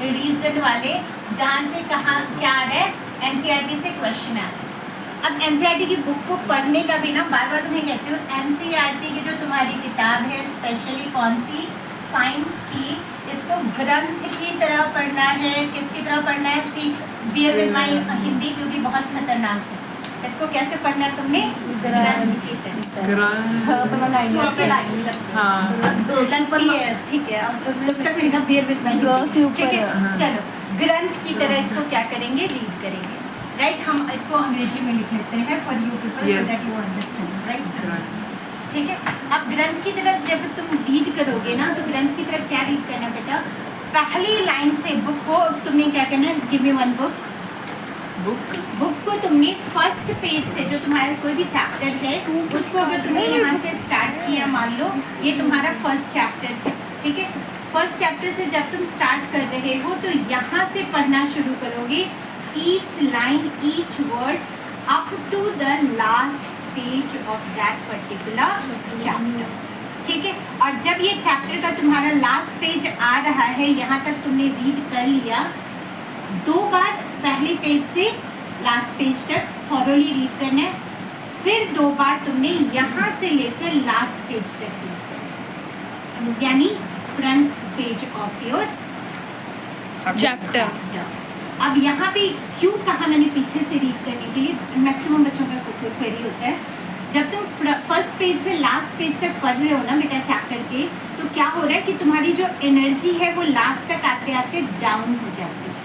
Reason वाले, जहाँ से कहाँ क्या आ रहा है, एनसीईआरटी से क्वेश्चन आ रहा है। अब एनसीईआरटी की बुक को पढ़ने का भी ना बार बार तुम्हें कहती हूँ, एनसीईआरटी की जो तुम्हारी किताब है स्पेशली कौन सी, साइंस की, इसको ग्रंथ की तरह पढ़ना है। किसकी तरह पढ़ना है, सी बियर विद माई हिंदी, क्योंकि बहुत खतरनाक है। इसको कैसे पढ़ना है तुमने, ग्रंथ की तरह। ठीक है, अब तक मैंने कहा बियर विद माई, ठीक है। चलो ग्रंथ की तरह इसको क्या करेंगे, रीड करेंगे, राइट। हम इसको अंग्रेजी में लिख लेते हैं for you people so that you understand, right. ठीक है, अब ग्रंथ की तरह जब तुम रीड करोगे ना, तो ग्रंथ की तरह क्या रीड करना बेटा, पहली लाइन से बुक को तुमने क्या करना है, गिव मी वन बुक को तुमने फर्स्ट पेज से, जो तुम्हारा कोई भी चैप्टर है उसको अगर तुमने यहाँ से स्टार्ट किया, मान लो ये तुम्हारा फर्स्ट चैप्टर है, ठीक है। फर्स्ट चैप्टर से जब तुम स्टार्ट कर रहे हो तो यहाँ से पढ़ना शुरू करोगे, each line each word up to the last page of that particular chapter, ठीक है। और जब ये चैप्टर का तुम्हारा लास्ट पेज आ रहा है, यहाँ तक तुमने रीड कर लिया, 2 बार पहले पेज से लास्ट पेज तक थॉरोली रीड करना है, फिर 2 बार तुमने यहाँ से लेकर लास्ट पेज तक रीड करना है, यानी front page of your chapter. अब यहाँ पे क्यों कहा मैंने पीछे से रीड करने के लिए, मैक्सिमम बच्चों का क्वेरी होता है, जब तुम फर्स्ट पेज से लास्ट पेज तक पढ़ रहे हो ना बेटा चैप्टर के, तो क्या हो रहा है कि तुम्हारी जो एनर्जी है वो लास्ट तक आते आते डाउन हो जाती है।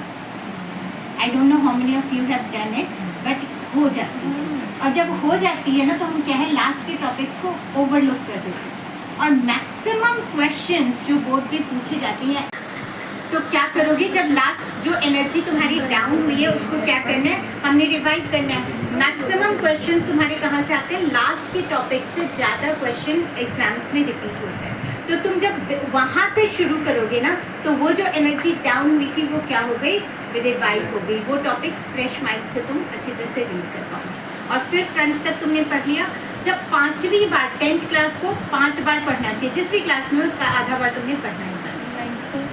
I don't know how many of you have done it, but हो जाती है। और जब हो जाती है ना, तो हम क्या है, लास्ट के टॉपिक्स को ओवरलुक कर देते हैं। और मैक्सिमम क्वेश्चंस जो बोर्ड पे पूछे जाते हैं, तो क्या करोगे, जब लास्ट जो एनर्जी तुम्हारी डाउन हुई है उसको क्या करना है, हमने रिवाइव करना है। मैक्सिमम क्वेश्चन तुम्हारे कहाँ से आते हैं, लास्ट के टॉपिक से ज़्यादा क्वेश्चन एग्जाम्स में रिपीट होता है। तो तुम जब वहाँ से शुरू करोगे ना, तो वो जो एनर्जी डाउन हुई थी वो क्या हो गई, रिवाइव हो गई। वो टॉपिक्स फ्रेश माइंड से तुम अच्छी तरह से रीड कर पाओगे। और फिर फ्रंट तक तुमने पढ़ लिया। जब 5वीं बार 10th क्लास को 5 बार पढ़ना चाहिए, जिस भी क्लास में उसका आधा बार तुमने पढ़ना है,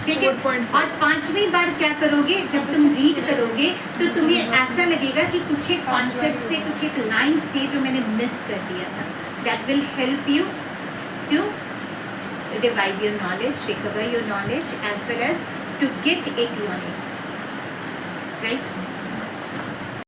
ठीक है। और 5वीं बार क्या करोगे, जब तुम रीड करोगे तो तुम्हें ऐसा लगेगा कि कुछ एक कॉन्सेप्ट से, कुछ एक लाइन्स थे जो मैंने मिस कर दिया था। That will help you to revive your knowledge, recover your knowledge, as well as to get it on it, right.